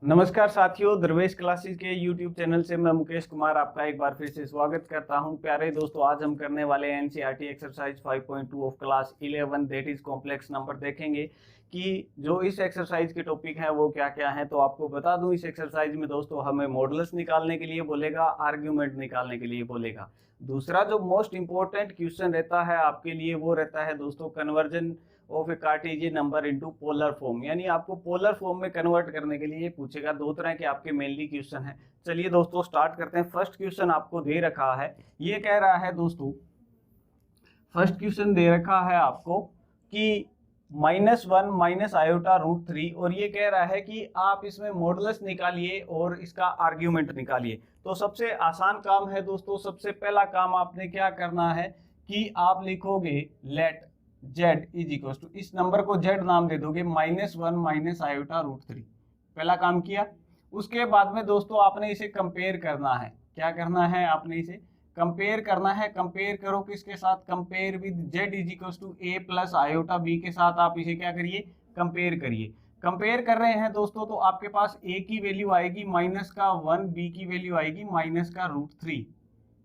नमस्कार साथियों, दरवेश क्लासेस के YouTube चैनल से मैं मुकेश कुमार आपका एक बार फिर से स्वागत करता हूं। प्यारे दोस्तों, आज हम करने वाले हैं NCERT exercise 5.2 of class 11 that is complex number. देखेंगे कि जो इस एक्सरसाइज के टॉपिक हैं वो क्या क्या हैं। तो आपको बता दूं, इस एक्सरसाइज में दोस्तों हमें मॉडुलस निकालने के लिए बोलेगा, आर्ग्यूमेंट निकालने के लिए बोलेगा। दूसरा जो मोस्ट इंपॉर्टेंट क्वेश्चन रहता है आपके लिए वो रहता है दोस्तों conversion of A Cartesian number into polar form, यानी आपको पोलर फॉर्म में कन्वर्ट करने के लिए पूछेगा। दो तरह के आपके मेनली क्वेश्चन हैं। चलिए दोस्तों स्टार्ट करते हैं। फर्स्ट क्वेश्चन आपको दे रखा है, ये कह रहा है दोस्तों, फर्स्ट क्वेश्चन दे रखा है आपको कि -1 माइनस आयोटा रूट 3, और ये कह रहा है कि आप इसमें मॉडुलस निकालिए और इसका आर्ग्यूमेंट निकालिए। तो सबसे आसान काम है दोस्तों, सबसे पहला काम आपने क्या करना है कि आप लिखोगे let z is equal to, इस नंबर को z नाम दे दोगे, -1 माइनस आयोटा रूट 3। पहला काम किया। उसके बाद में दोस्तों आपने इसे कंपेयर करना है। क्या करना है? आपने इसे कंपेयर करना है। कंपेयर करो किसके साथ? Compare with z is equal to a plus iota b के साथ। आप इसे क्या करिए? कंपेयर करिए। कंपेयर कर रहे हैं दोस्तों तो आपके पास a की वैल्यू आएगी -1, b की वैल्यू आएगी -√3।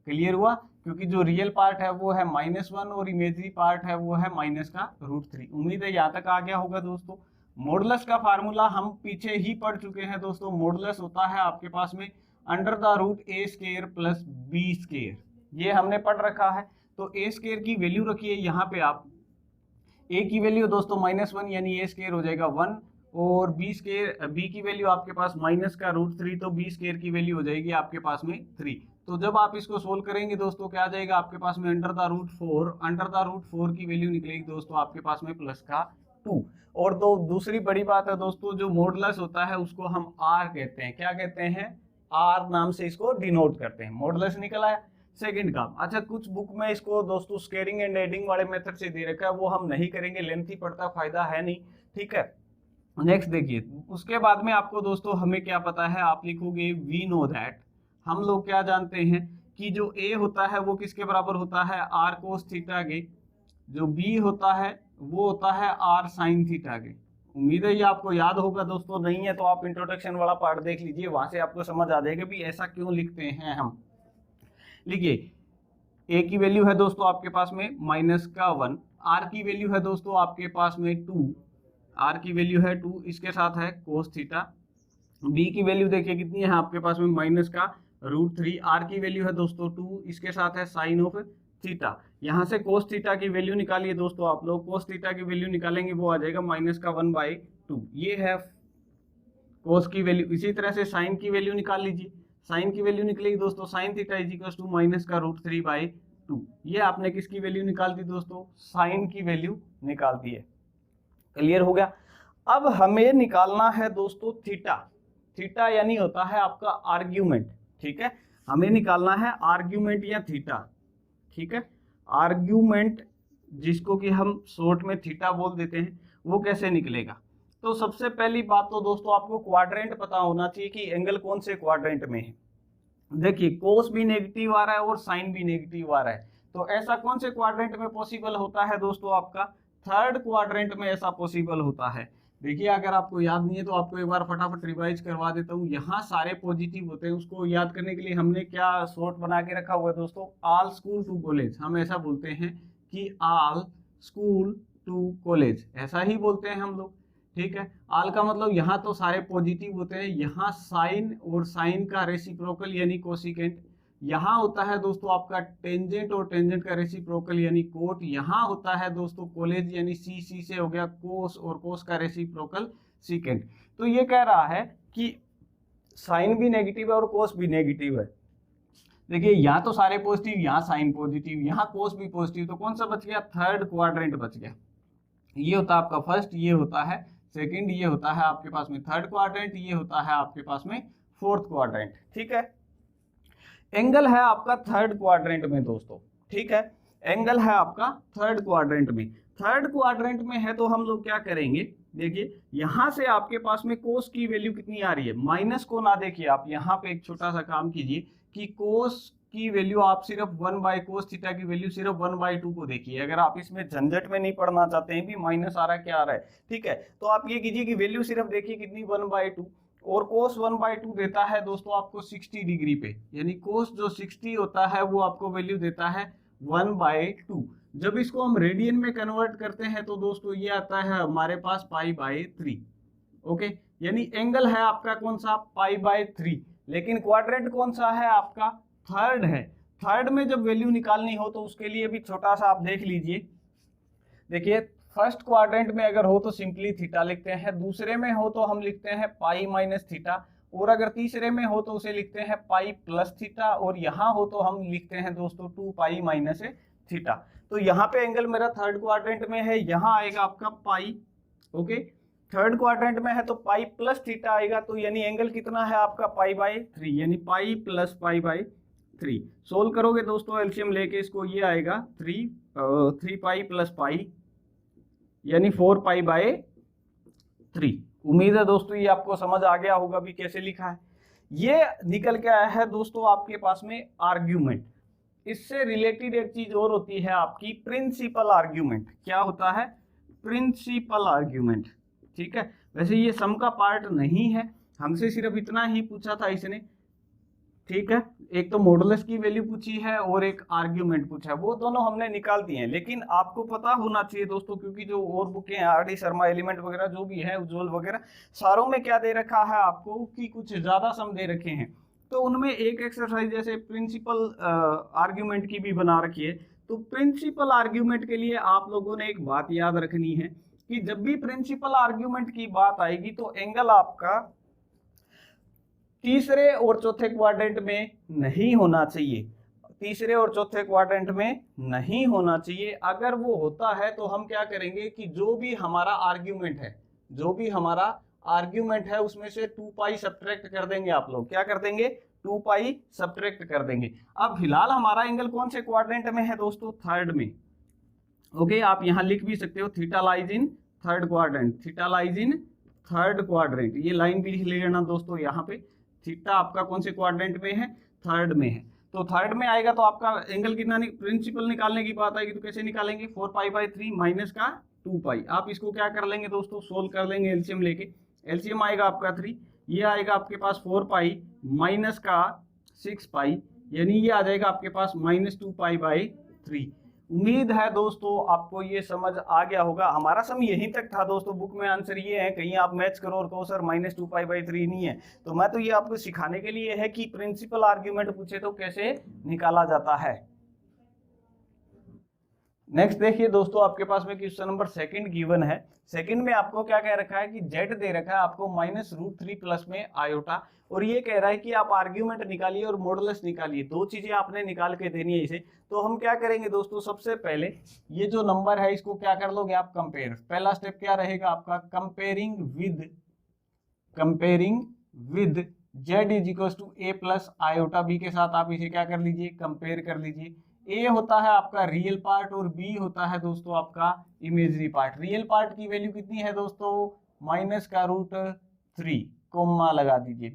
क्लियर हुआ? क्योंकि जो रियल पार्ट है वो है -1 और इमेजरी पार्ट है वो है -√3। उम्मीद है यहाँ तक आ गया होगा दोस्तों। मॉडुलस का फार्मूला हम पीछे ही पढ़ चुके हैं दोस्तों। मॉडुलस होता है आपके पास में √a² प्लस b²। ये हमने पढ़ रखा है। तो a² की वैल्यू रखिए यहाँ पे आप। a की वैल्यू दोस्तों -1 यानी a² हो जाएगा 1, और b की वैल्यू आपके पास -√3, तो b² की वैल्यू हो जाएगी आपके पास में 3। तो जब आप इसको सोल्व करेंगे दोस्तों क्या आ जाएगा आपके पास में √4 की वैल्यू निकलेगी दोस्तों आपके पास में +2। और दो दूसरी बड़ी बात है दोस्तों, जो मॉडुलस होता है उसको हम r कहते हैं। क्या कहते हैं? r नाम से इसको डिनोट करते हैं। मॉडुलस निकला है। सेकंड काम, अच्छा कुछ बुक में इसको दोस्तों स्केलिंग एंड एडिंग वाले मेथड से दे रखा है, वो हम नहीं करेंगे, लेंथी पड़ता, फायदा है नहीं। ठीक है, नेक्स्ट देखिए। उसके बाद में आपको दोस्तों हमें क्या पता है, आप लिखोगे वी नो दैट, हम लोग क्या जानते हैं कि जो a होता है वो किसके बराबर होता है? r कोस थीटा के। जो b होता है वो होता है r साइन थीटा के। उम्मीद है ये आपको याद होगा दोस्तों। नहीं है तो आप इंट्रोडक्शन वाला पार्ट देख लीजिए, वहां से आपको समझ आ जाएगा भी ऐसा क्यों लिखते हैं हम। लिखिए, a की वैल्यू है दोस्तों आपके पास में -1, r की वैल्यू है दोस्तों आपके पास में 2, r की वैल्यू है 2, इसके साथ है कोस थीटा। b की वैल्यू देखिए कितनी है आपके पास में -√3, r की वैल्यू है दोस्तों 2, इसके साथ है साइन ऑफ थीटा। यहाँ से कोस थीटा की वैल्यू निकालिए दोस्तों आप लोग। कोस थीटा की वैल्यू निकालेंगे वो आ जाएगा -1/2। ये है कोस की वैल्यू। इसी तरह से साइन की वैल्यू निकाल लीजिए। साइन की वैल्यू निकलेगी दोस्तों sine theta is equal to -√3/2। ये आपने किसकी वैल्यू निकाल दी दोस्तों? साइन की वैल्यू निकाल दी है। क्लियर हो गया? अब हमें निकालना है दोस्तों थीटा। थीटा यानी होता है आपका आर्ग्यूमेंट। ठीक है, हमें निकालना है आर्ग्यूमेंट या थीटा। ठीक है, आर्ग्यूमेंट जिसको कि हम शॉर्ट में थीटा बोल देते हैं, वो कैसे निकलेगा? तो सबसे पहली बात तो दोस्तों आपको क्वाड्रेंट पता होना चाहिए कि एंगल कौन से क्वाड्रेंट में है। देखिए, कोस भी नेगेटिव आ रहा है और साइन भी नेगेटिव आ रहा है। तो ऐसा कौन से क्वाड्रेंट में पॉसिबल होता है दोस्तों? आपका थर्ड क्वाड्रेंट में ऐसा पॉसिबल होता है। देखिए, अगर आपको याद नहीं है तो आपको एक बार फटाफट रिवाइज करवा देता हूँ। यहाँ सारे पॉजिटिव होते हैं, उसको याद करने के लिए हमने क्या शॉर्ट बना के रखा हुआ है दोस्तों? All school to college. हम ऐसा बोलते हैं कि ऑल स्कूल टू कॉलेज, ऐसा ही बोलते हैं हम लोग। ठीक है, आल का मतलब यहाँ तो सारे पॉजिटिव होते हैं। यहाँ साइन और साइन का रेसिप्रोकल यानी कोसिकेंट। यहाँ होता है दोस्तों आपका टेंजेंट और टेंजेंट का रेसिप्रोकल यानी कोट। यहाँ होता है दोस्तों कॉलेज यानी सी से हो गया कोस और कोस का रेसिप्रोकल सीकेंट। तो ये कह रहा है कि साइन भी नेगेटिव है और कोस भी नेगेटिव है। देखिए, यहाँ तो सारे पॉजिटिव, यहाँ साइन पॉजिटिव, यहाँ कोस भी पॉजिटिव, तो कौन सा बच गया? थर्ड क्वाड्रेंट बच गया। ये होता है आपका फर्स्ट, ये होता है सेकंड, ये होता है आपके पास में थर्ड क्वाड्रेंट, ये होता है आपके पास में फोर्थ क्वाड्रेंट। ठीक है, एंगल है आपका थर्ड क्वाड्रेंट में दोस्तों। ठीक है, एंगल है आपका थर्ड क्वाड्रेंट में। थर्ड क्वाड्रेंट में है तो हम लोग क्या करेंगे? देखिए, यहां से आपके पास में कोस की वैल्यू कितनी आ रही है? माइनस को ना देखिए आप, यहाँ पे एक छोटा सा काम कीजिए कि कोस की वैल्यू आप सिर्फ 1/cos थीटा की वैल्यू सिर्फ 1/2 को देखिए। अगर आप इसमें झंझट में नहीं पढ़ना चाहते हैं भी माइनस आ रहा है क्या आ रहा है, ठीक है, तो आप ये कीजिए कि वैल्यू सिर्फ देखिए कितनी 1/2, और cos 1/2 देता है दोस्तों आपको 60 डिग्री पे, यानी cos जो 60 होता है वो आपको वैल्यू देता है 1/2। जब इसको हम रेडियन में कन्वर्ट करते हैं तो दोस्तों ये आता है हमारे पास π/3। ओके, यानी एंगल है आपका कौन सा, π/3, लेकिन क्वाड्रेंट कौन सा है आपका, थर्ड है। थर्ड में जब वैल्यू निकालनी हो तो उसके लिए भी छोटा सा आप देख लीजिए। देखिए फर्स्ट क्वाड्रेंट में अगर हो तो सिंपली थीटा लिखते हैं, दूसरे में हो तो हम लिखते हैं पाई माइनस थीटा, और अगर तीसरे में हो तो उसे लिखते हैं पाई प्लस थीटा, और यहाँ हो तो हम लिखते हैं दोस्तों 2 पाई माइनस थीटा। तो यहाँ पे एंगल मेरा थर्ड क्वाड्रेंट में है, यहाँ आएगा आपका पाई। ओके, थर्ड क्वाड्रेंट में है तो पाई प्लस थीटा आएगा, तो यानी एंगल कितना है आपका π/3, यानी पाई प्लस π/3। सोल्व करोगे दोस्तों एलसीएम लेके इसको, ये आएगा 3 पाई प्लस पाई, यानी 4 π/3। उम्मीद है दोस्तों ये आपको समझ आ गया होगा भी कैसे लिखा है। ये निकल के आया है दोस्तों आपके पास में आर्ग्यूमेंट। इससे रिलेटेड एक चीज और होती है आपकी प्रिंसिपल आर्ग्यूमेंट। क्या होता है, प्रिंसिपल आर्ग्यूमेंट। ठीक है, वैसे ये सम का पार्ट नहीं है, हमसे सिर्फ इतना ही पूछा था इसने। ठीक है, एक तो मॉडुलस की वैल्यू पूछी है और एक आर्ग्यूमेंट पूछा है, वो दोनों हमने निकाल दिए हैं। लेकिन आपको पता होना चाहिए दोस्तों, क्योंकि जो और बुकें हैं आर डी शर्मा एलिमेंट वगैरह जो भी है, उज्ज्वल वगैरह, सारों में क्या दे रखा है आपको कि कुछ ज्यादा सम दे रखे हैं। तो उनमें एक एक्सरसाइज जैसे प्रिंसिपल आर्ग्यूमेंट की भी बना रखी है। तो प्रिंसिपल आर्ग्यूमेंट के लिए आप लोगों ने एक बात याद रखनी है कि जब भी प्रिंसिपल आर्ग्यूमेंट की बात आएगी तो एंगल आपका तीसरे और चौथे क्वाड्रेंट में नहीं होना चाहिए, तीसरे और चौथे क्वाड्रेंट में नहीं होना चाहिए। अगर वो होता है तो हम क्या करेंगे कि जो भी हमारा आर्ग्यूमेंट है, जो भी हमारा आर्ग्यूमेंट है उसमें से 2 पाई सब्ट्रैक्ट कर देंगे। आप लोग क्या कर देंगे, 2 पाई सब्ट्रैक्ट कर देंगे। अब फिलहाल हमारा एंगल कौन से क्वाड्रेंट में है दोस्तों, थर्ड में। ओके, आप यहां लिख भी सकते हो theta lies in third quadrant, theta lies in third quadrant. ये लाइन भी लिख लेना दोस्तों, यहाँ पे थीटा आपका कौन से क्वाड्रेंट में है, थर्ड में है। तो थर्ड में आएगा तो आपका एंगल कितना, प्रिंसिपल निकालने की बात आएगी तो कैसे निकालेंगे, 4 π/3 माइनस का 2 पाई। आप इसको क्या कर लेंगे दोस्तों, सोल्व कर लेंगे एलसीएम लेके। एलसीएम आएगा आपका 3, ये आएगा आपके पास 4 पाई माइनस का 6 पाई, यानी ये आ जाएगा आपके पास -2 π/3। उम्मीद है दोस्तों आपको ये समझ आ गया होगा। हमारा सम यहीं तक था दोस्तों, बुक में आंसर ये है, कहीं आप मैच करो और कहो सर -2 π/3 नहीं है। तो मैं तो ये आपको सिखाने के लिए है कि प्रिंसिपल आर्ग्यूमेंट पूछे तो कैसे निकाला जाता है। नेक्स्ट देखिए दोस्तों, आपके पास में क्वेश्चन नंबर सेकंड गिवन है। सेकंड में आपको क्या कह रखा है कि z दे रखा है आपको -√3 प्लस में आयोटा, और ये कह रहा है कि आप आर्ग्यूमेंट निकालिए और मॉडुलस निकालिए। दो चीजें आपने निकाल के देनी है इसे। तो हम क्या करेंगे दोस्तों, सबसे पहले ये जो नंबर है इसको क्या कर लोगे आप, कंपेयर। पहला स्टेप क्या रहेगा आपका, comparing with z is equal to a plus iota b के साथ आप इसे क्या कर लीजिए, कंपेयर कर लीजिए। a होता है आपका रियल पार्ट और b होता है दोस्तों आपका इमेजरी पार्ट। रियल पार्ट की वैल्यू कितनी है दोस्तों, -√3, कोमा लगा दीजिए।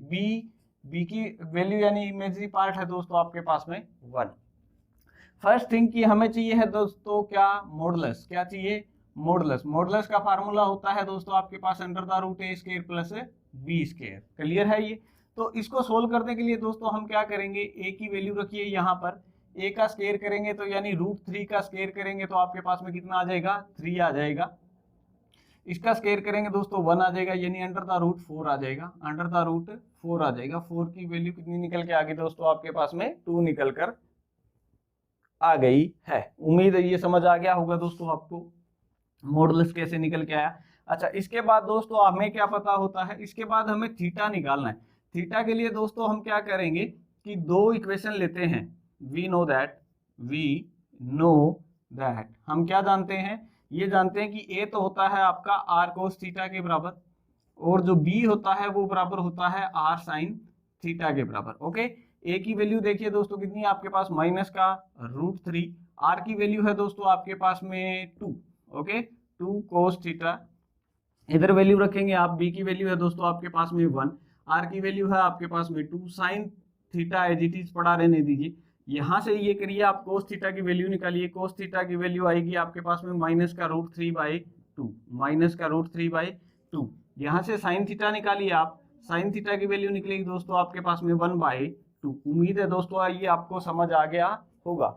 b की वैल्यू यानी इमेजरी पार्ट है दोस्तों आपके पास में 1। फर्स्ट थिंग कि हमें चाहिए है दोस्तों क्या, मॉडुलस। क्या चाहिए, मॉडुलस। मॉडुलस का फार्मूला होता है दोस्तों आपके पास √a² प्लस b²। क्लियर है ये। तो इसको सोल्व करने के लिए दोस्तों हम क्या करेंगे, a की वैल्यू रखिए यहाँ पर, a का स्क्वायर करेंगे तो यानी √3 का स्क्वायर करेंगे तो आपके पास में कितना आ जाएगा, 3 आ जाएगा। इसका स्क्वायर करेंगे दोस्तों 1 आ जाएगा, यानी √4 आ जाएगा, √4 आ जाएगा। 4 की वैल्यू कितनी निकल के आ गई दोस्तों आपके पास में, 2 निकल कर आ गई है। उम्मीद है ये समझ आ गया होगा दोस्तों आपको मॉडुलस कैसे निकल के आया। अच्छा, इसके बाद दोस्तों हमें क्या पता होता है, इसके बाद हमें थीटा निकालना है। थीटा के लिए दोस्तों हम क्या करेंगे कि दो इक्वेशन लेते हैं। वी नो दैट हम क्या जानते हैं, ये जानते हैं कि a तो होता है आपका r cos थीटा के बराबर, और जो b होता है वो बराबर होता है r sin थीटा के बराबर। ओके, a की वैल्यू देखिए दोस्तों कितनी है आपके पास, माइनस का √3। r की वैल्यू है दोस्तों आपके पास में 2। Okay, 2 cos theta. इधर वैल्यू रखेंगे आप, b की वैल्यू है दोस्तों आपके पास में 1, r की वैल्यू है आपके पास में 2 sin theta as it is पड़ा रहने दीजिए। यहाँ से ये करिए आप cos थीटा की वैल्यू निकालिए। cos थीटा की वैल्यू आएगी आपके पास में -√3/2, -√3/2। यहाँ से sin थीटा निकालिए आप, साइन थीटा की वैल्यू निकलेगी दोस्तों आपके पास में 1/2। उम्मीद है दोस्तों ये आपको समझ आ गया होगा।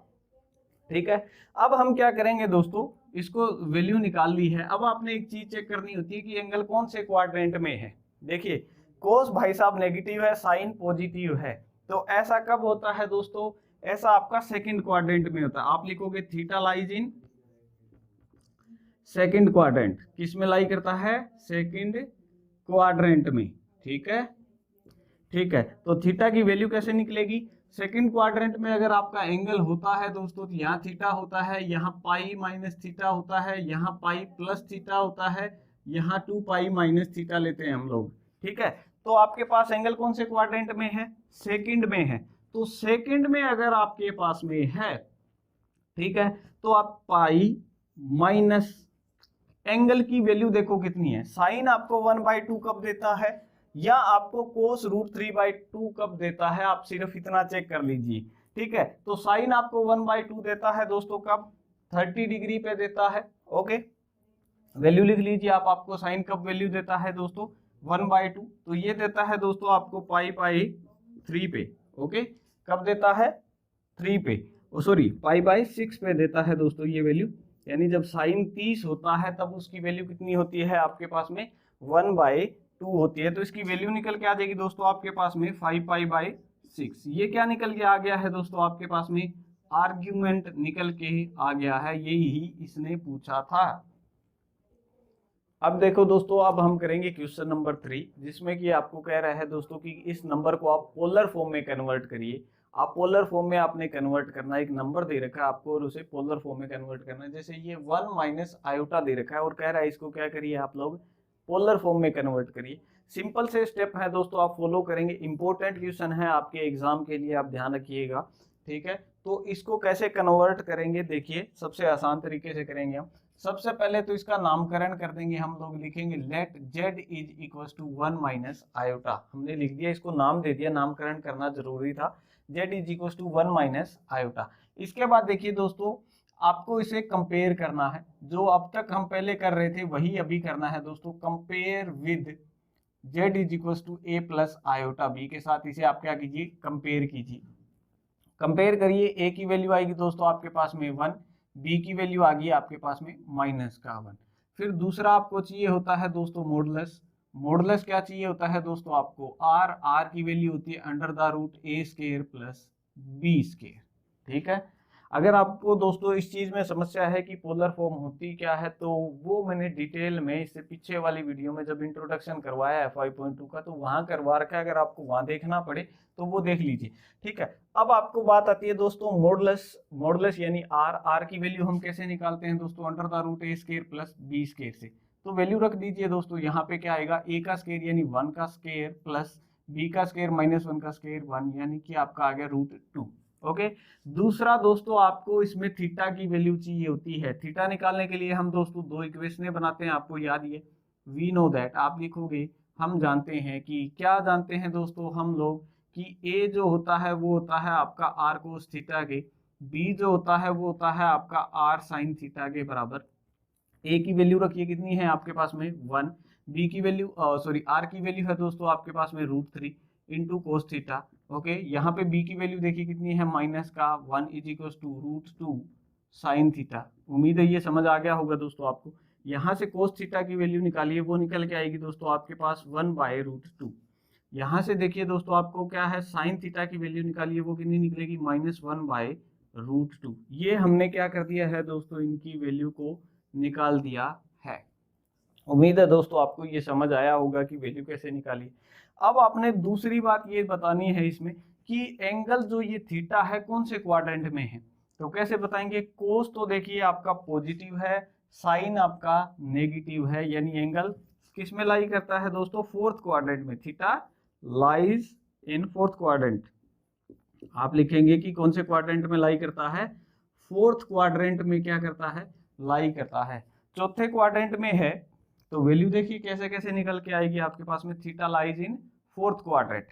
ठीक है, अब हम क्या करेंगे दोस्तों, इसको वैल्यू निकाल ली है। अब आपने एक चीज चेक करनी होती है कि एंगल कौन से क्वाड्रेंट में है। देखिए कोस भाई साहब नेगेटिव है, साइन पॉजिटिव है, तो ऐसा कब होता है दोस्तों, ऐसा आपका सेकंड क्वाड्रेंट में होता है। आप लिखोगे theta lies in second quadrant. किस में लाई करता है, सेकंड क्वाड्रेंट में। ठीक है, ठीक है, तो थीटा की वैल्यू कैसे निकलेगी, सेकंड क्वाड्रेंट में अगर आपका एंगल होता है दोस्तों तो यहाँ थीटा होता है, यहाँ पाई माइनस थीटा होता है, यहाँ पाई प्लस थीटा होता है, यहाँ 2 पाई माइनस थीटा लेते हैं हम लोग। ठीक है, तो आपके पास एंगल कौन से क्वाड्रेंट में है, सेकंड में है। तो सेकंड में अगर आपके पास में है, ठीक है, तो आप पाई माइनस एंगल की वैल्यू देखो कितनी है, साइन आपको 1/2 कब देता है, या आपको कोस √3/2 कब देता है, आप सिर्फ इतना चेक कर लीजिए। ठीक है, तो साइन आपको 1/2 देता है दोस्तों कब, 30 डिग्री पे देता है। ओके, वैल्यू लिख लीजिए आप, आपको साइन कब वैल्यू देता है दोस्तों 1/2, तो ये देता है दोस्तों आपको पाई/3 पे। ओके, कब देता है 3 पे, सॉरी पाई/6 पे देता है दोस्तों ये वैल्यू। यानी जब साइन 30 होता है तब उसकी वैल्यू कितनी होती है आपके पास में 1/2 होती है। तो इसकी वैल्यू निकल के आ जाएगी दोस्तों आपके पास में 5π/6। ये क्या निकल के आ गया है दोस्तों आपके पास में, आर्ग्यूमेंट निकल के आ गया है, यही इसने पूछा था। अब देखो दोस्तों, अब हम करेंगे क्वेश्चन नंबर 3, जिसमें कि आपको कह रहा है दोस्तों कि इस नंबर को आप पोलर फॉर्म में कन्वर्ट करिए। आप पोलर फॉर्म में आपने कन्वर्ट करना है, एक नंबर दे रखा है आपको और उसे पोलर फॉर्म में कन्वर्ट करना है। जैसे ये 1 - आयोटा दे रखा है और कह रहा है इसको क्या करिए आप लोग पोलर फॉर्म में कन्वर्ट करिए। सिंपल से स्टेप है दोस्तों, आप फॉलो करेंगे, इंपॉर्टेंट क्वेश्चन है आपके एग्जाम के लिए, आप ध्यान रखिएगा। ठीक है, तो इसको कैसे कन्वर्ट करेंगे, देखिए सबसे आसान तरीके से करेंगे हम। सबसे पहले तो इसका नामकरण कर देंगे हम लोग, लिखेंगे लेट z = 1 - आयोटा। हमने लिख दिया, इसको नाम दे दिया, नामकरण करना जरूरी था। z = 1 - iota. इसके बाद देखिए दोस्तों, आपको इसे कंपेयर करना है, जो अब तक हम पहले कर रहे थे वही अभी करना है दोस्तों। Compare with z = a + iota b के साथ इसे आप क्या कीजिए, कंपेयर कीजिए। कंपेयर करिए, a की वैल्यू आएगी दोस्तों आपके पास में 1, b की वैल्यू आ गई आपके पास में -1। फिर दूसरा आपको चाहिए होता है दोस्तों मॉडुलस। मॉडुलस क्या चाहिए होता है दोस्तों आपको, r की वैल्यू होती है √a² + b²। ठीक है, अगर आपको दोस्तों इस चीज में समस्या है कि पोलर फॉर्म होती क्या है, तो वो मैंने डिटेल में इससे पीछे वाली वीडियो में जब इंट्रोडक्शन करवाया है 5.2 का, तो वहां करवा रखा है। अगर आपको वहां देखना पड़े तो वो देख लीजिए। ठीक है, अब आपको बात आती है दोस्तों मॉडुलस। मॉडुलस यानी r की वैल्यू हम कैसे निकालते हैं दोस्तों, √a² + b² से। तो वैल्यू रख दीजिए दोस्तों, यहाँ पे क्या आएगा, a² यानी 1² + b² - 1² 1, यानी कि आपका आ गया √2। ओके, दूसरा दोस्तों आपको इसमें थीटा की वैल्यू चाहिए होती है। थीटा निकालने के लिए हम दोस्तों दो इक्वेशनें बनाते हैं, आपको याद ही है। वी नो दैट, आप लिखोगे हम जानते हैं कि, क्या जानते हैं दोस्तों हम लोग कि ए जो होता है वो होता है आपका r cos थीटा के, बी जो होता है वो होता है आपका r sin थीटा के बराबर। ए की वैल्यू रखिए कितनी है आपके पास में 1, बी की वैल्यू r की वैल्यू है दोस्तों आपके पास में √3 इंटू कोस थीटा। ओके, यहाँ पे b की वैल्यू देखिए कितनी है -1 = √2 साइन थीटा। उम्मीद है ये समझ आ गया होगा दोस्तों आपको। यहाँ से कोस थीटा की वैल्यू निकालिए, वो निकल के आएगी दोस्तों आपके पास 1/√2। यहाँ से देखिए दोस्तों आपको क्या है, साइन थीटा की वैल्यू निकालिए, वो कितनी निकलेगी -1/√2। ये हमने क्या कर दिया है दोस्तों, इनकी वैल्यू को निकाल दिया है। उम्मीद है दोस्तों आपको ये समझ आया होगा कि वैल्यू कैसे निकाली। अब आपने दूसरी बात ये बतानी है इसमें कि एंगल जो ये थीटा है कौन से क्वाड्रेंट में है, तो कैसे बताएंगे। कोस तो देखिए आपका पॉजिटिव है, साइन आपका नेगेटिव है, यानी एंगल किस में लाई करता है दोस्तों, फोर्थ क्वाड्रेंट में। Theta lies in fourth quadrant. आप लिखेंगे कि कौन से क्वाड्रेंट में लाई करता है, फोर्थ क्वाड्रेंट में क्या करता है, लाई करता है। चौथे क्वाड्रेंट में है तो वैल्यू देखिए कैसे कैसे निकल के आएगी आपके पास में, theta lies in fourth quadrant.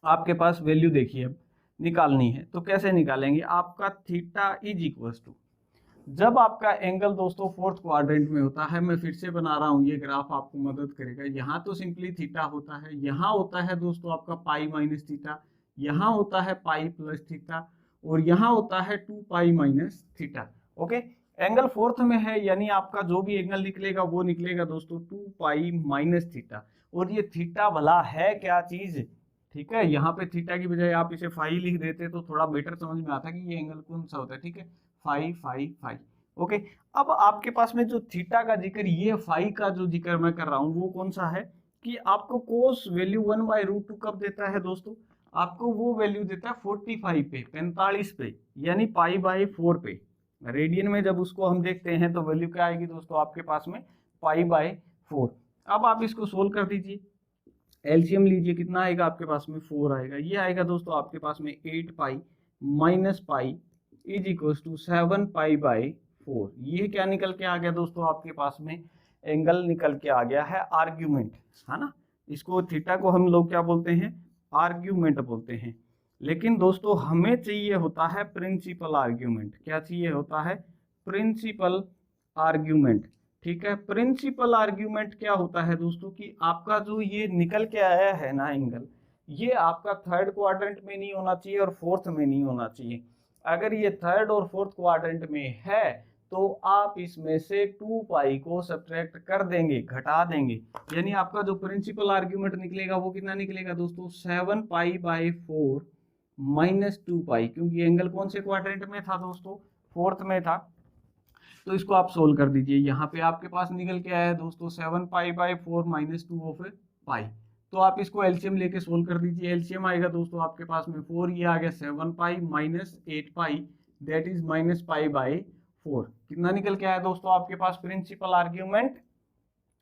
आपके पास वैल्यू देखिए अब निकालनी है, तो कैसे निकालेंगे, आपका थीटा = जब आपका एंगल दोस्तों फोर्थ क्वाड्रेंट में होता है, मैं फिर से बना रहा हूँ, ये ग्राफ आपको मदद करेगा। यहाँ तो सिंपली थीटा होता है, यहाँ होता है दोस्तों आपका पाई माइनस थीटा, यहाँ होता है पाई प्लस थीटा, और यहाँ होता है 2 pi minus theta. Okay, angle fourth में है, यानी आपका जो भी एंगल निकलेगा वो निकलेगा दोस्तों 2 पाई माइनस थीटा। और ये थीटा भला है क्या चीज, ठीक है, यहाँ पे थीटा की बजाय आप इसे फाई लिख देते तो थोड़ा बेटर समझ में आता कि ये एंगल कौन सा होता है। ठीक है, फाई फाई फाई। ओके, अब आपके पास में जो थीटा का जिक्र, ये फाई का जो जिक्र मैं कर रहा हूँ वो कौन सा है कि आपको कोस वैल्यू 1/√2 कब देता है दोस्तों, आपको वो वैल्यू देता है 45 पे, 45 पे, यानी पाई/4 पे। रेडियन में जब उसको हम देखते हैं तो वैल्यू क्या आएगी दोस्तों आपके पास में पाई/4। अब आप इसको सोल्व कर दीजिए, एलसीएम लीजिए, कितना आएगा आपके पास में 4 आएगा। ये आएगा दोस्तों आपके पास में 8 pi minus pi is equal to 7 पाई/4। ये क्या निकल के आ गया दोस्तों आपके पास में, एंगल निकल के आ गया है आर्ग्यूमेंट, है ना। इसको थीटा को हम लोग क्या बोलते हैं, आर्ग्यूमेंट बोलते हैं। लेकिन दोस्तों हमें चाहिए होता है प्रिंसिपल आर्ग्यूमेंट। क्या चाहिए होता है, प्रिंसिपल आर्ग्यूमेंट। ठीक है, प्रिंसिपल आर्ग्यूमेंट क्या होता है दोस्तों कि आपका जो ये निकल के आया है ना एंगल, ये आपका थर्ड क्वाड्रेंट में नहीं होना चाहिए और फोर्थ में नहीं होना चाहिए। अगर ये थर्ड और फोर्थ क्वाड्रेंट में है तो आप इसमें से 2 पाई को सब्ट्रैक्ट कर देंगे, घटा देंगे, यानी आपका जो प्रिंसिपल आर्ग्यूमेंट निकलेगा वो कितना निकलेगा दोस्तों, 7 पाई/4 माइनस 2 पाई, क्योंकि एंगल कौन से क्वाड्रेंट में था दोस्तों, फोर्थ में था। तो इसको आप सोल्व कर दीजिए, यहाँ पे आपके पास निकल के आया है दोस्तों 7 पाई/4 माइनस 2 ऑफ पाई। तो आप इसको एलसीएम लेके सोल्व कर दीजिए, एलसीएम आएगा दोस्तों आपके पास में 4, ये आ गया 7 pi minus 8 pi, that is minus pi. कितना निकल के आया दोस्तों आपके पास प्रिंसिपल आर्ग्यूमेंट,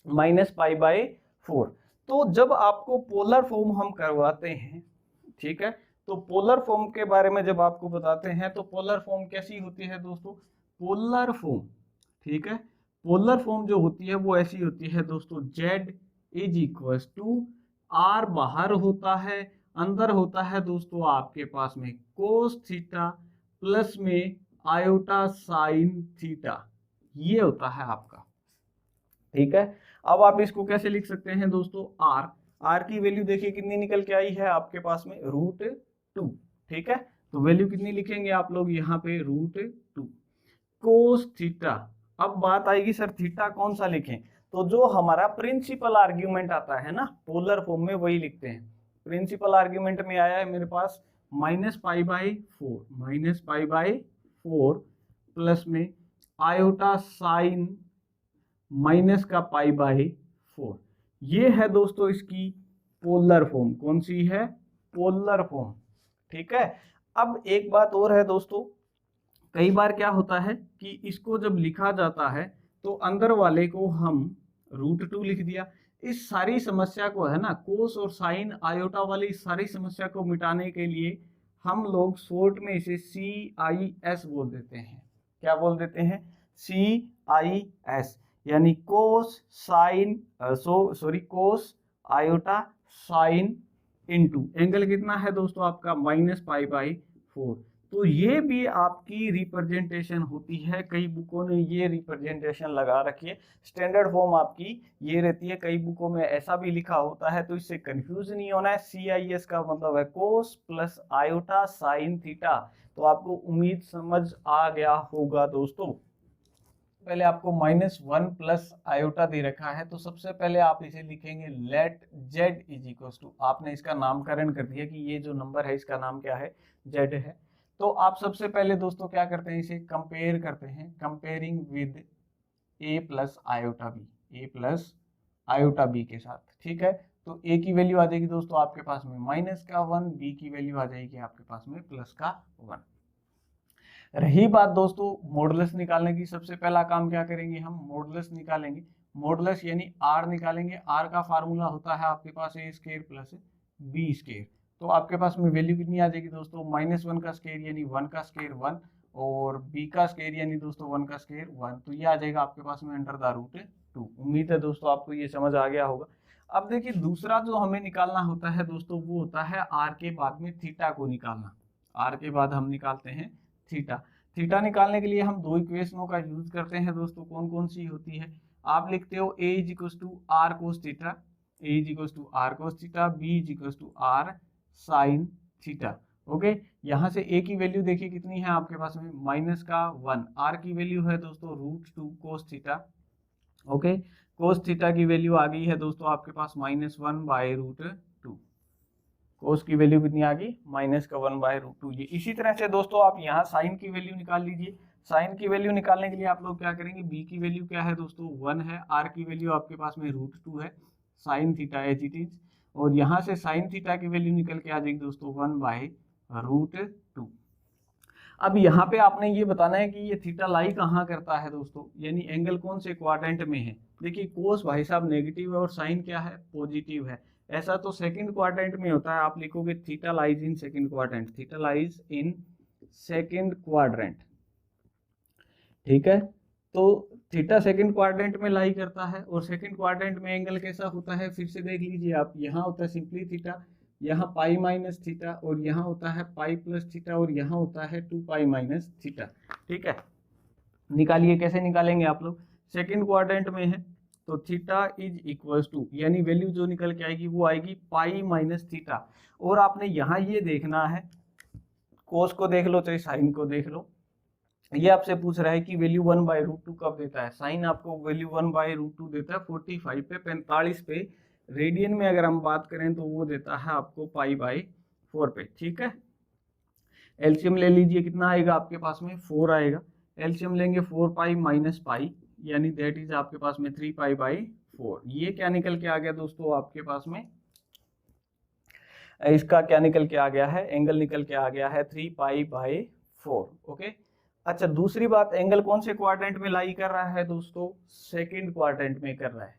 माइनस पाई/4। तो जब आपको पोलर फॉर्म हम करवाते हैं, ठीक है, तो पोलर फॉर्म के बारे में जब आपको बताते हैं तो पोलर फॉर्म कैसी होती है दोस्तों, पोलर फॉर्म, ठीक है, पोलर फॉर्म जो होती है वो ऐसी होती है दोस्तों, z is equal to r बाहर होता है, अंदर होता है दोस्तों आपके पास में कोस थीटा प्लस में आयोटा साइन थीटा, ये होता है आपका। ठीक है, अब आप इसको कैसे लिख सकते हैं दोस्तों, r की वैल्यू देखिए कितनी निकल के आई है आपके पास में, √2। ठीक है, तो वैल्यू कितनी लिखेंगे आप लोग यहाँ पे, √2 कोस थीटा। अब बात आएगी सर थीटा कौन सा लिखें, तो जो हमारा प्रिंसिपल आर्ग्यूमेंट आता है ना पोलर फॉर्म में वही लिखते हैं। प्रिंसिपल आर्ग्यूमेंट में आया है मेरे पास माइनस पाई/4 प्लस में आयोटा साइन माइनस का पाई/4। ये है दोस्तों इसकी पोलर फॉर्म, कौन सी है, पोलर फॉर्म। ठीक है, अब एक बात और है दोस्तों, कई बार क्या होता है कि इसको जब लिखा जाता है तो अंदर वाले को हम √2 लिख दिया। इस सारी समस्या को है ना, कोस और साइन आयोटा वाली इस सारी समस्या को मिटाने के लिए हम लोग शॉर्ट में इसे CIS बोल देते हैं। क्या बोल देते हैं, CIS, यानी कोस sine cos iota sine into angle कितना है दोस्तों आपका माइनस पाई/4। तो ये भी आपकी रिप्रेजेंटेशन होती है, कई बुकों ने ये रिप्रेजेंटेशन लगा रखी है। स्टैंडर्ड फॉर्म आपकी ये रहती है, कई बुकों में ऐसा भी लिखा होता है, तो इससे कंफ्यूज नहीं होना है। CIS का मतलब है कोस प्लस आयोटा साइन थीटा। तो आपको उम्मीद समझ आ गया होगा दोस्तों। पहले आपको -1 प्लस आयोटा दे रखा है, तो सबसे पहले आप इसे लिखेंगे let z is equal to, आपने इसका नामकरण कर दिया कि ये जो नंबर है इसका नाम क्या है, z है। तो आप सबसे पहले दोस्तों क्या करते हैं, इसे कंपेयर करते हैं, comparing with a plus iota b के साथ। ठीक है, तो a की वैल्यू आ जाएगी दोस्तों आपके पास में -1, b की वैल्यू आ जाएगी आपके पास में +1। रही बात दोस्तों मॉडुलस निकालने की, सबसे पहला काम क्या करेंगे, हम मॉडुलस निकालेंगे। मॉडुलस यानी r निकालेंगे, r का फार्मूला होता है आपके पास a² प्लस b²। तो आपके पास में वैल्यू कितनी आ जाएगी दोस्तों, -1 का स्क्वायर यानी 1 का स्क्वायर 1, और b का स्क्वायर यानी दोस्तों 1 का स्क्वायर 1। तो ये आ जाएगा आपके पास में √2। उम्मीद है दोस्तों आपको ये समझ आ गया होगा। अब देखिए दूसरा जो हमें निकालना होता है दोस्तों वो होता है r के बाद में थीटा को निकालना। r के बाद हम निकालते हैं थीटा। थीटा निकालने के लिए हम दो इक्वेशनों का यूज करते हैं दोस्तों, कौन कौन सी होती है, आप लिखते हो a is equal to r cos theta, a is equal to r cos theta, b is equal to r sine theta. Okay, यहाँ से a की वैल्यू देखिए कितनी है आपके पास में माइनस का 1, r की वैल्यू है दोस्तों √2 cos theta. Okay, cos theta की वैल्यू आ गई है दोस्तों आपके पास -1/√2, कोस की वैल्यू कितनी आ गई -1/√2। ये इसी तरह से दोस्तों आप यहाँ साइन की वैल्यू निकाल लीजिए। साइन की वैल्यू निकालने के लिए आप लोग क्या करेंगे, b की वैल्यू क्या है दोस्तों 1 है, r की वैल्यू आपके पास में √2 है, sine theta as it is, और यहाँ से साइन थीटा की वैल्यू निकल के आ जाएगी दोस्तों 1/√2। अब यहाँ पे आपने ये बताना है कि ये थीटा लाई कहाँ करता है दोस्तों, यानी एंगल कौन से क्वाड्रेंट में है। देखिए कोस भाई साहब नेगेटिव है और साइन क्या है पॉजिटिव है, ऐसा तो सेकंड क्वाड्रेंट में होता है, आप लिखोगे theta lies in second quadrant, theta lies in second quadrant. ठीक है, तो थीटा सेकंड क्वाड्रेंट में लाई करता है, और सेकंड क्वाड्रेंट में एंगल कैसा होता है फिर से देख लीजिए आप, यहाँ होता है सिंपली थीटा, यहाँ पाई माइनस थीटा, और यहाँ होता है पाई प्लस थीटा, और यहाँ होता है 2 पाई माइनस थीटा। ठीक है, निकालिए, कैसे निकालेंगे आप लोग, सेकंड क्वाड्रेंट में है तो थीटा इज इक्वल्स टू, यानी वैल्यू जो निकल के आएगी वो आएगी पाई माइनस थीटा। और आपने यहाँ ये देखना है, कोस को देख लो चाहे साइन को देख लो, ये आपसे पूछ रहा है कि वैल्यू 1/√2 कब देता है, साइन आपको वैल्यू 1/√2 देता है 45 पे 45 पे, रेडियन में अगर हम बात करें तो वो देता है आपको π/4 पे। ठीक है, एलसीएम ले लीजिए, कितना आएगा आपके पास में 4 आएगा, एलसीएम लेंगे 4 पाई माइनस पाई, यानी दैट इज आपके पास में 3 π/4। ये क्या निकल के आ गया दोस्तों आपके पास में, इसका क्या निकल के आ गया है, एंगल निकल के आ गया है 3 π/4। ओके, अच्छा दूसरी बात, एंगल कौन से क्वाड्रेंट में लाई कर रहा है दोस्तों, सेकंड क्वाड्रेंट में कर रहा है।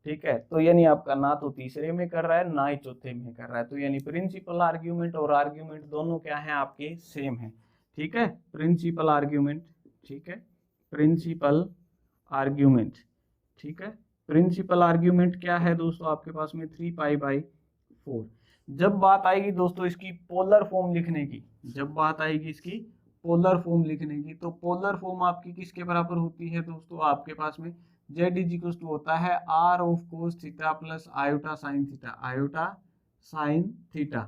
ठीक है, तो यानी आपका ना तो तीसरे में कर रहा है ना ही चौथे में कर रहा है, तो यानी प्रिंसिपल आर्ग्यूमेंट और आर्ग्यूमेंट दोनों क्या है आपके सेम है। ठीक है, प्रिंसिपल आर्ग्यूमेंट, ठीक है, प्रिंसिपल आर्ग्यूमेंट, ठीक है, प्रिंसिपल आर्ग्यूमेंट क्या है दोस्तों आपके पास में 3 π/4। जब बात आएगी दोस्तों इसकी पोलर फॉर्म लिखने की, जब बात आएगी इसकी पोलर फॉर्म लिखने की, तो पोलर फॉर्म आपकी किसके बराबर होती है दोस्तों आपके पास में z इज इक्वल टू होता है r of cos theta plus iota sine theta, iota sine theta.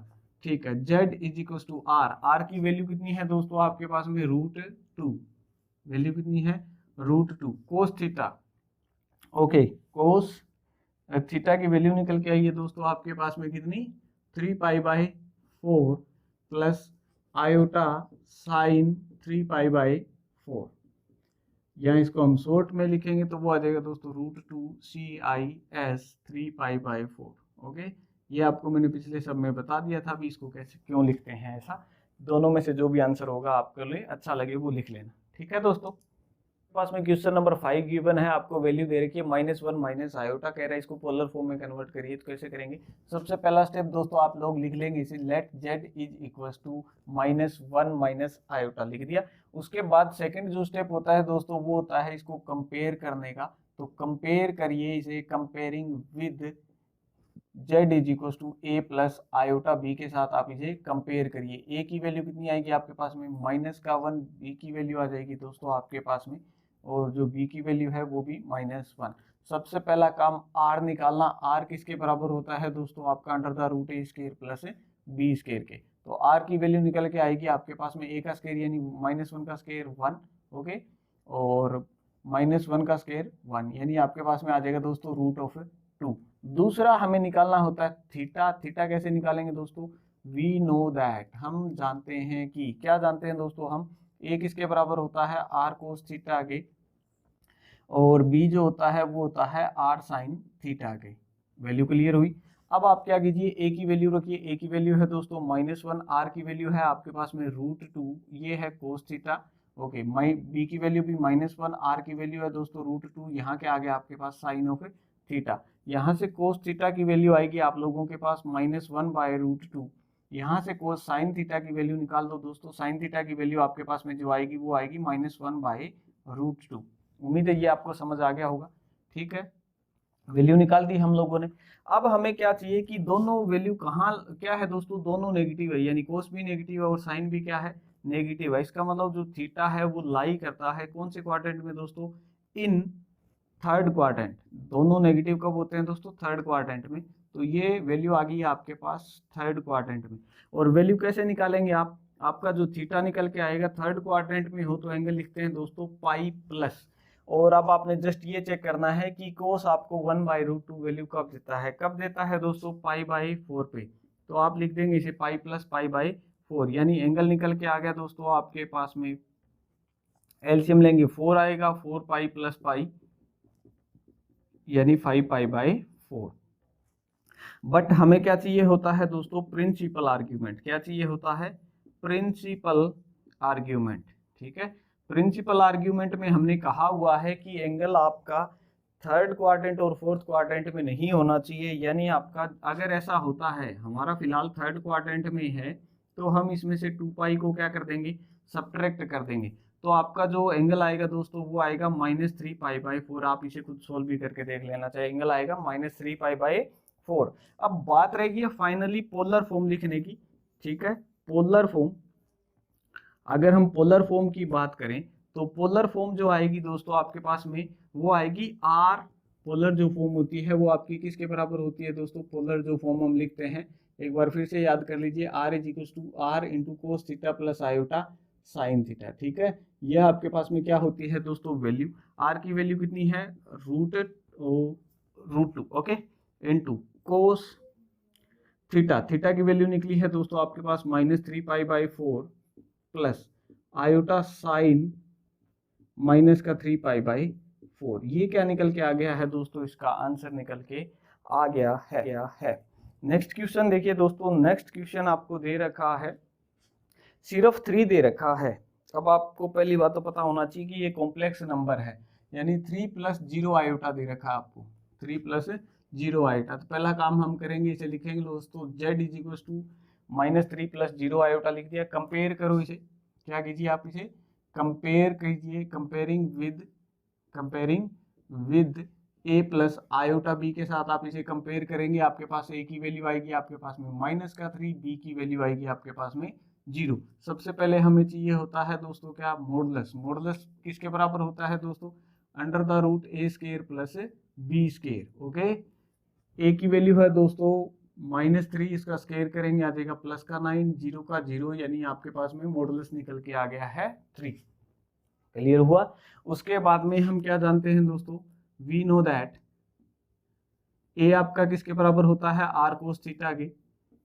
ठीक है, z is equal to r की वैल्यू कितनी है दोस्तों आपके पास में √2, वैल्यू कितनी है √2 cos theta. Okay, cos theta की वैल्यू निकल के आई है दोस्तों आपके पास में कितनी 3 π/4 प्लस आयोटा साइन 3 π/4, या इसको हम शॉर्ट में लिखेंगे तो वो आ जाएगा दोस्तों √2 CIS 3 π/4। ओके, ये आपको मैंने पिछले सब में बता दिया था, अभी इसको कैसे क्यों लिखते हैं ऐसा, दोनों में से जो भी आंसर होगा आपके लिए अच्छा लगे वो लिख लेना। ठीक है दोस्तों, पास में क्वेश्चन नंबर 5 गिवन है, आपको वैल्यू दे रखी है -1 माइनस आयोटा, कह रहा है इसको पोलर फॉर्म में कन्वर्ट करिए, तो कैसे करेंगे, सबसे पहला स्टेप दोस्तों आप लोग लिख लेंगे इसे, let z is equal to -1 minus iota लिख दिया। उसके बाद सेकंड जो स्टेप होता है दोस्तों वो होता है इसको कंपेयर करने का, तो कंपेयर करिए इसे, comparing with z is equal to a plus iota b के साथ आप इसे कंपेयर करिए। a की वैल्यू कितनी आएगी आपके पास में -1, b की वैल्यू आ जाएगी दोस्तों आपके पास में, और जो b की वैल्यू है वो भी -1। सबसे पहला काम r निकालना, r किसके बराबर होता है दोस्तों आपका √a² प्लस b² के, तो r की वैल्यू निकल के आएगी आपके पास में a का स्क्वायर यानी -1 का स्क्वायर 1, ओके, और -1 का स्क्वायर 1, यानी आपके पास में आ जाएगा दोस्तों √2। दूसरा हमें निकालना होता है थीटा, थीटा कैसे निकालेंगे दोस्तों, वी नो दैट, हम जानते हैं कि, क्या जानते हैं दोस्तों हम, a किसके बराबर होता है r कोस थीटा के, और b जो होता है वो होता है r साइन थीटा के। वैल्यू क्लियर हुई। अब आप क्या कीजिए, a की वैल्यू रखिए, a की वैल्यू है दोस्तों -1, r की वैल्यू है आपके पास में √2, ये है कोस थीटा, ओके, b की वैल्यू भी -1, r की वैल्यू है दोस्तों √2, यहाँ के आगे आपके पास साइन ऑफ थीटा, यहाँ से कोस थीटा की वैल्यू आएगी आप लोगों के पास -1/√2, यहाँ से कोस साइन थीटा की वैल्यू निकाल दो दोस्तों, साइन थीटा की वैल्यू आपके पास में जो आएगी वो आएगी -1/√2। उम्मीद है ये आपको समझ आ गया होगा। ठीक है, वैल्यू निकाल दी हम लोगों ने। अब हमें क्या चाहिए कि दोनों वैल्यू कहाँ क्या है दोस्तों, दोनों नेगेटिव है, यानी कोस भी नेगेटिव है और साइन भी क्या है नेगेटिव है। इसका मतलब जो थीटा है वो लाई करता है कौन से क्वाड्रेंट में दोस्तों, इन थर्ड क्वाड्रेंट। दोनों नेगेटिव कब होते हैं दोस्तों, थर्ड क्वाड्रेंट में। तो ये वैल्यू आ गई आपके पास थर्ड क्वाड्रेंट में। और वैल्यू कैसे निकालेंगे आप, आपका जो थीटा निकल के आएगा थर्ड क्वाड्रेंट में हो तो एंगल लिखते हैं दोस्तों पाई प्लस। और अब आपने जस्ट ये चेक करना है कि कोस आपको 1/√2 वैल्यू कब देता है, कब देता है दोस्तों, पाई/4 पे। तो आप लिख देंगे इसे पाई प्लस पाई/4, यानी एंगल निकल के आ गया दोस्तों आपके पास में, एलसीएम लेंगे 4 आएगा, 4 पाई प्लस पाई यानी 5 पाई/4। बट हमें क्या चाहिए होता है दोस्तों, प्रिंसिपल आर्ग्यूमेंट। क्या चाहिए होता है, प्रिंसिपल आर्ग्यूमेंट। ठीक है, प्रिंसिपल आर्ग्यूमेंट में हमने कहा हुआ है कि एंगल आपका थर्ड क्वाड्रेंट और फोर्थ क्वाड्रेंट में नहीं होना चाहिए। यानी आपका अगर ऐसा होता है, हमारा फिलहाल थर्ड क्वाड्रेंट में है, तो हम इसमें से 2 पाई को क्या कर देंगे, सब्ट्रैक्ट कर देंगे। तो आपका जो एंगल आएगा दोस्तों वो आएगा -3 पाई/4। आप इसे खुद सोल्व भी करके देख लेना चाहिए, एंगल आएगा -3 पाई/4। अब बात रहेगी फाइनली पोलर फॉर्म लिखने की। ठीक है, पोलर फॉर्म, अगर हम पोलर फॉर्म की बात करें तो पोलर फॉर्म जो आएगी दोस्तों आपके पास में वो आएगी आर। पोलर जो फॉर्म होती है वो आपकी किसके बराबर होती है दोस्तों, पोलर जो फॉर्म हम लिखते हैं एक बार फिर से याद कर लीजिए, R = R into cos theta plus iota sine theta. ठीक है, यह आपके पास में क्या होती है दोस्तों, वैल्यू। R की वैल्यू कितनी है, √2 okay, into cos theta, theta की वैल्यू निकली है दोस्तों आपके पास -3 पाई/4 प्लस आयोटा साइन -3 पाई/4। ये क्या निकल के आ गया है दोस्तों, इसका आंसर निकल के आ गया है। नेक्स्ट क्वेश्चन देखिए दोस्तों, नेक्स्ट क्वेश्चन आपको दे रखा है, सिर्फ 3 दे रखा है। अब आपको पहली बात तो पता होना चाहिए कि ये कॉम्प्लेक्स नंबर है, यानी 3 + 0 आयोटा दे रखा है आपको, 3 + 0 आयोटा। तो पहला काम हम करेंगे, इसे लिखेंगे दोस्तों Z = -3 + 0 आयोटा लिख दिया। कंपेयर करो इसे, क्या कीजिए आप इसे कंपेयर कीजिए, comparing with a plus iota b के साथ आप इसे कंपेयर करेंगे। आपके पास a की वैल्यू आएगी आपके पास में -3, b की वैल्यू आएगी आपके पास में 0। सबसे पहले हमें चाहिए होता है दोस्तों क्या, मॉडुलस। मॉडुलस किसके बराबर होता है दोस्तों, √a² plus b²। Okay, a की वैल्यू है दोस्तों -3, इसका स्क्वायर करेंगे आ जाएगा +9, 0 का 0, यानी आपके पास में मॉडुलस निकल के आ गया है 3। क्लियर हुआ। उसके बाद में हम क्या जानते हैं दोस्तों, वी नो दैट ए आपका किसके बराबर होता है, r cos थीटा के।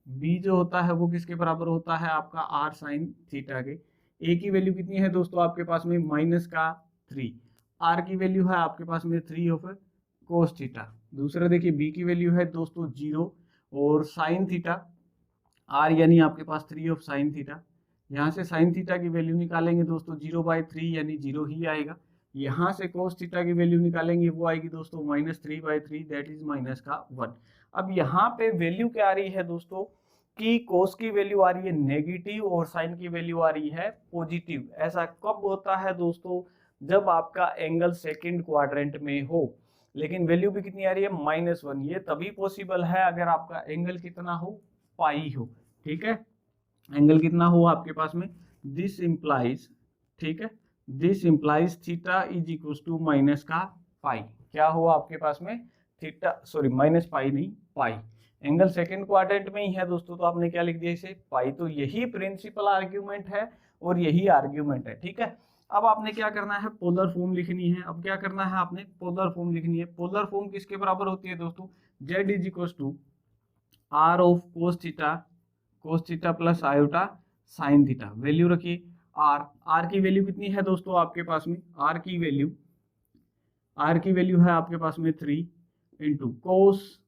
b जो होता है वो किसके बराबर होता है आपका r sin थीटा के। a की वैल्यू कितनी है दोस्तों आपके पास में -3, r की वैल्यू है आपके पास में 3 ऑफ cos थीटा। दूसरा देखिए b की वैल्यू है दोस्तों 0 और sin थीटा r यानी आपके पास 3 ऑफ sin थीटा। यहाँ से sin थीटा की वैल्यू निकालेंगे दोस्तों 0/3 यानी 0 ही आएगा। यहाँ से cos थीटा की वैल्यू निकालेंगे वो आएगी दोस्तों -3/3 दैट इज -1। अब यहाँ पे वैल्यू क्या आ रही है दोस्तों कि cos की वैल्यू आ रही है नेगेटिव और sin की वैल्यू आ रही है पॉजिटिव। ऐसा कब होता है दोस्तों, जब आपका एंगल सेकंड क्वाड्रेंट में हो लेकिन वैल्यू भी कितनी आ रही है -1। ये तभी पॉसिबल है अगर आपका एंगल कितना हो, पाई हो। ठीक है, एंगल कितना हो आपके पास में, दिस इंप्लाइज, ठीक है, this implies theta is equal to -pi. क्या हुआ आपके पास में, थीटा सॉरी -पाई नहीं पाई। एंगल सेकंड क्वाड्रेंट में ही है दोस्तों, तो आपने क्या लिख दिया इसे पाई। तो यही प्रिंसिपल आर्ग्यूमेंट है और यही आर्ग्यूमेंट है। ठीक है, अब आपने क्या करना है, पोलर फॉर्म लिखनी है। अब क्या करना है आपने, पोलर फॉर्म लिखनी है। पोलर फॉर्म किसके बराबर होती है दोस्तों, Z = R of cos theta plus iota sine theta. Value रखिए r की वैल्यू कितनी है दोस्तों आपके पास में, r की वैल्यू है आपके पास में 3 इंटू कोस,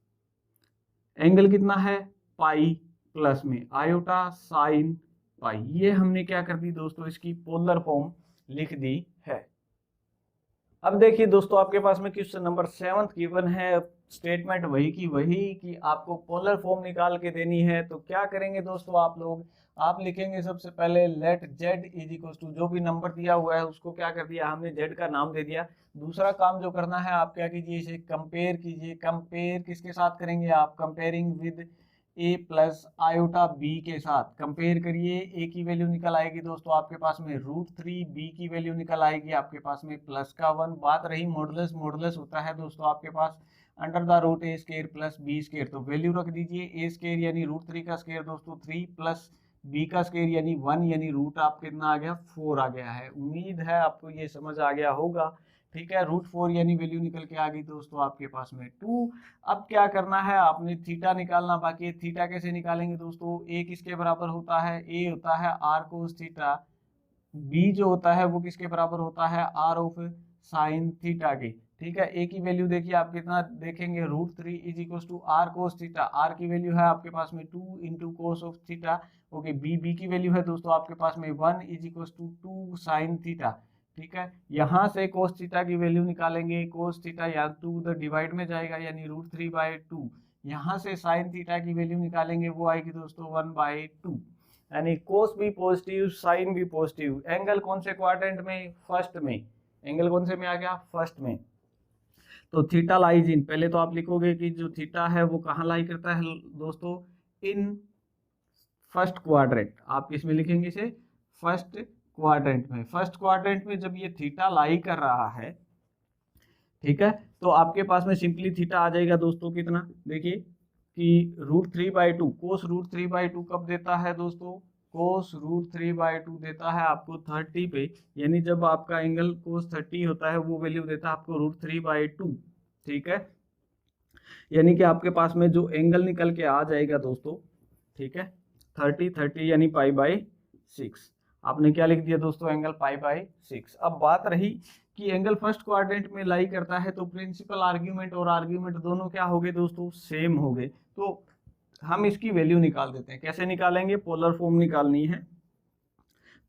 एंगल कितना है पाई प्लस में आयोटा साइन पाई। ये हमने क्या कर दी दोस्तों, इसकी पोलर फॉर्म लिख दी है। अब देखिए दोस्तों आपके पास में क्वेश्चन नंबर 7 गिवन है, स्टेटमेंट वही की वही कि आपको पोलर फॉर्म निकाल के देनी है। तो क्या करेंगे दोस्तों आप लोग, आप लिखेंगे सबसे पहले लेट Z = जो भी नंबर दिया हुआ है उसको क्या कर दिया हमने, Z का नाम दे दिया। दूसरा काम जो करना है आप क्या कीजिए, इसे कंपेयर कीजिए। कंपेयर किसके साथ करेंगे आप, comparing with A plus iota B के साथ कंपेयर करिए, ए की वैल्यू निकल आएगी दोस्तों आपके पास में √3, बी की वैल्यू निकल आएगी आपके पास में प्लस का 1। बात रही मॉडुलस, मॉडुलस होता है दोस्तों आपके पास under the root A square plus B square, तो वैल्यू रख दीजिए ए स्क्वायर यानी √3 का स्क्वायर दोस्तों 3 प्लस बी का स्क्वायर यानी 1 यानी रूट आप कितना आ गया 4 आ गया है। उम्मीद है आपको ये समझ आ गया होगा। ठीक है, √4 यानी वैल्यू निकल के आ गई दोस्तों आपके पास में 2। अब क्या करना है, आपने थीटा निकालना बाकी है। थीटा कैसे निकालेंगे दोस्तों, ए किसके बराबर होता है, ए होता है आर कोस थीटा, बी जो होता है वो किसके बराबर होता है आर ऑफ साइन थीटा के। ठीक है, ए की वैल्यू देखिए आप कितना देखेंगे √3 is equal to r cos theta, r की वैल्यू है आपके पास में 2 into cos of theta. Okay, B की वैल्यू है दोस्तों आपके पास में 1 is equal to 2 sine theta. ठीक है, यहाँ से कोस थीटा की वैल्यू निकालेंगे, कोस थीटा या 2 उधर डिवाइड में जाएगा यानी √3/2। यहाँ से साइन थीटा की वैल्यू निकालेंगे, वो आएगी दोस्तों 1/2, यानी कोस भी पॉजिटिव साइन भी पॉजिटिव। एंगल कौन से क्वाड्रेंट में, फर्स्ट में। एंगल कौन से में आ गया, फर्स्ट में। तो थीटा लाइज इन, पहले तो आप लिखोगे कि जो थीटा है वो कहाँ लाई करता है दोस्तों, इन फर्स्ट क्वाड्रेंट। आप किसमें लिखेंगे इसे, फर्स्ट क्वाड्रेंट में। फर्स्ट क्वाड्रेंट में जब ये थीटा लाई कर रहा है, ठीक है, तो आपके पास में सिंपली थीटा आ जाएगा दोस्तों कितना, देखिए कि √3/2, कोस √3/2 कब देता है दोस्तों, कोस √3/2 देता है आपको 30 पे, यानी जब आपका एंगल कोस 30 होता है वो वैल्यू देता है आपको √3/2। ठीक है, यानी कि आपके पास में जो एंगल निकल के आ जाएगा दोस्तों, ठीक है 30 यानी π/6। आपने क्या लिख दिया दोस्तों, एंगल π/6। अब बात रही कि एंगल फर्स्ट क्वाड्रेंट में लाई करता है, तो प्रिंसिपल आर्ग्यूमेंट और आर्ग्यूमेंट दोनों क्या हो गए दोस्तों, सेम हो गए। तो हम इसकी वैल्यू निकाल देते हैं। कैसे निकालेंगे, पोलर फॉर्म निकालनी है।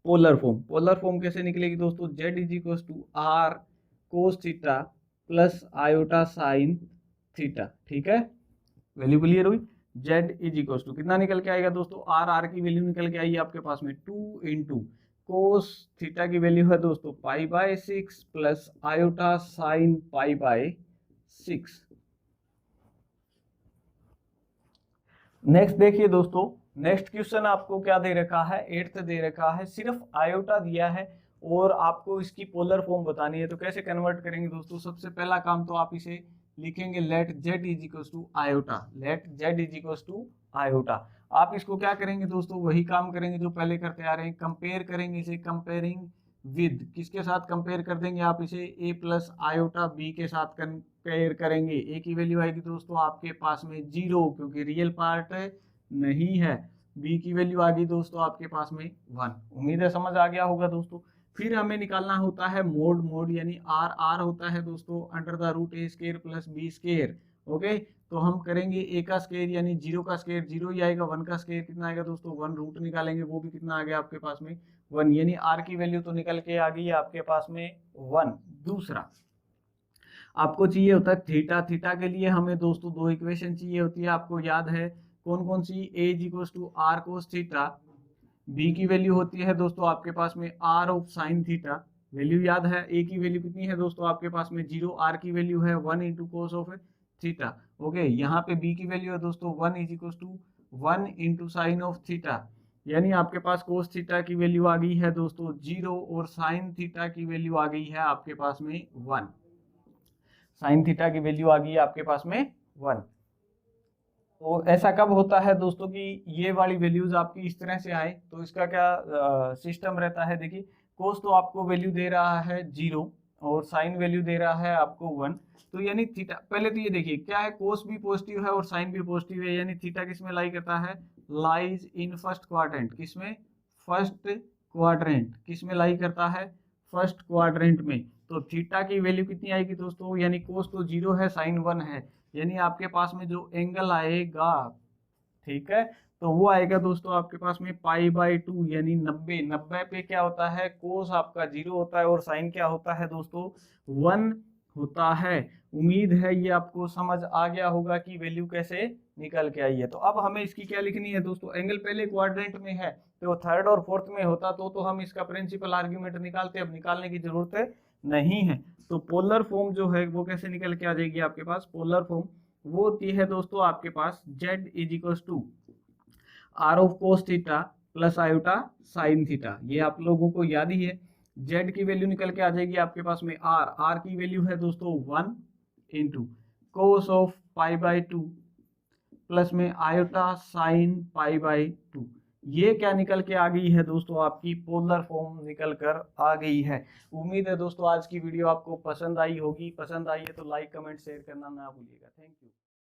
पोलर फॉर्म कैसे निकलेगी दोस्तों, z is equal to r cos theta plus iota sine theta. ठीक है, वैल्यू क्लियर हुई। z इज इक्वल टू कितना निकल के आएगा दोस्तों, आर की वैल्यू निकल के आई आपके पास में 2 इंटू कोस थीटा की वैल्यू है दोस्तों π/6 प्लस आयोटा साइन π/6। नेक्स्ट देखिए दोस्तों, नेक्स्ट क्वेश्चन आपको क्या दे रखा है, 8th दे रखा है, सिर्फ आयोटा दिया है और आपको इसकी पोलर फॉर्म बतानी है। तो कैसे कन्वर्ट करेंगे दोस्तों, सबसे पहला काम तो आप इसे लिखेंगे let z is equal to iota, let z is equal to iota. आप इसको क्या करेंगे दोस्तों, वही काम करेंगे जो पहले करते आ रहे हैं, कंपेयर करेंगे इसे, कंपेयरिंग विद, किसके साथ कंपेयर कर देंगे आप इसे, a प्लस आयोटा b के साथ कंपेयर करेंगे। a की वैल्यू आएगी दोस्तों आपके पास में 0 क्योंकि रियल पार्ट नहीं है, b की वैल्यू आ गई दोस्तों आपके पास में 1। उम्मीद है समझ आ गया होगा दोस्तों। फिर हमें निकालना होता है मोड यानी आर होता है दोस्तों under the root A square plus B square. Okay, तो हम करेंगे ए का स्क्वायर यानी 0 का स्क्वायर 0 ही आएगा, 1 का स्क्वायर कितना आएगा दोस्तों 1, रूट निकालेंगे वो भी कितना आ गया आपके पास में 1, यानी आर की वैल्यू तो निकल के आ गई आपके पास में 1। दूसरा आपको चाहिए होता है थीटा, थीटा के लिए हमें दोस्तों दो इक्वेशन चाहिए होती है, आपको याद है कौन कौन सी, a is equal to r cos theta, b की वैल्यू होती है दोस्तों आपके पास में r of sine theta, value याद है, ए की वैल्यू कितनी है दोस्तों आपके पास में 0, आर की वैल्यू है 1 into cos of theta. Okay, यहाँ पे बी की वैल्यू है दोस्तों 1 is equal to 1 into sine of theta, यानी आपके पास कोस थीटा की वैल्यू आ गई है दोस्तों 0 और साइन थीटा की वैल्यू आ गई है आपके पास में 1, साइन थीटा की वैल्यू आ गई है आपके पास में 1। तो ऐसा कब होता है दोस्तों कि ये वाली वैल्यूज आपकी इस तरह से आए, तो इसका क्या सिस्टम रहता है, देखिए कोस तो आपको वैल्यू दे रहा है 0 और साइन वैल्यू दे रहा है आपको 1, तो यानी थीटा, पहले तो ये देखिए क्या है, कोस भी पॉजिटिव है और साइन भी पॉजिटिव है, यानी थीटा किसमें लाई करता है, लाइज इन फर्स्ट क्वाड्रेंट, किसमें, फर्स्ट क्वाड्रेंट, किसमें लाई करता है, फर्स्ट क्वाड्रेंट में। तो थीटा की वैल्यू कितनी आएगी दोस्तों, यानी कोस तो 0 है साइन 1 है, यानी आपके पास में जो एंगल आएगा, ठीक है, तो वो आएगा दोस्तों आपके पास में π/2 यानी 90। 90 पे क्या होता है, कोस आपका 0 होता है और साइन क्या होता है दोस्तों 1 होता है। उम्मीद है ये आपको समझ आ गया होगा कि वैल्यू कैसे निकल के आई है। तो अब हमें इसकी क्या लिखनी है दोस्तों, एंगल पहले क्वाड्रेंट में है तो थर्ड और फोर्थ में होता तो हम इसका प्रिंसिपल आर्ग्यूमेंट निकालते, अब निकालने की जरूरत नहीं है। तो पोलर फॉर्म जो है वो कैसे निकल के आ जाएगी आपके पास, पोलर फॉर्म वो होती है दोस्तों आपके पास z is equal to r of cos theta plus iota sine theta. ये आप लोगों को याद ही है। z की वैल्यू निकल के आ जाएगी आपके पास में r की वैल्यू है दोस्तों 1 into cos of pi by 2 plus में आयोटा साइन पाई बाई 2। ये क्या निकल के आ गई है दोस्तों, आपकी पोलर फॉर्म निकल कर आ गई है। उम्मीद है दोस्तों आज की वीडियो आपको पसंद आई होगी। पसंद आई है तो लाइक कमेंट शेयर करना ना भूलिएगा। Thank you.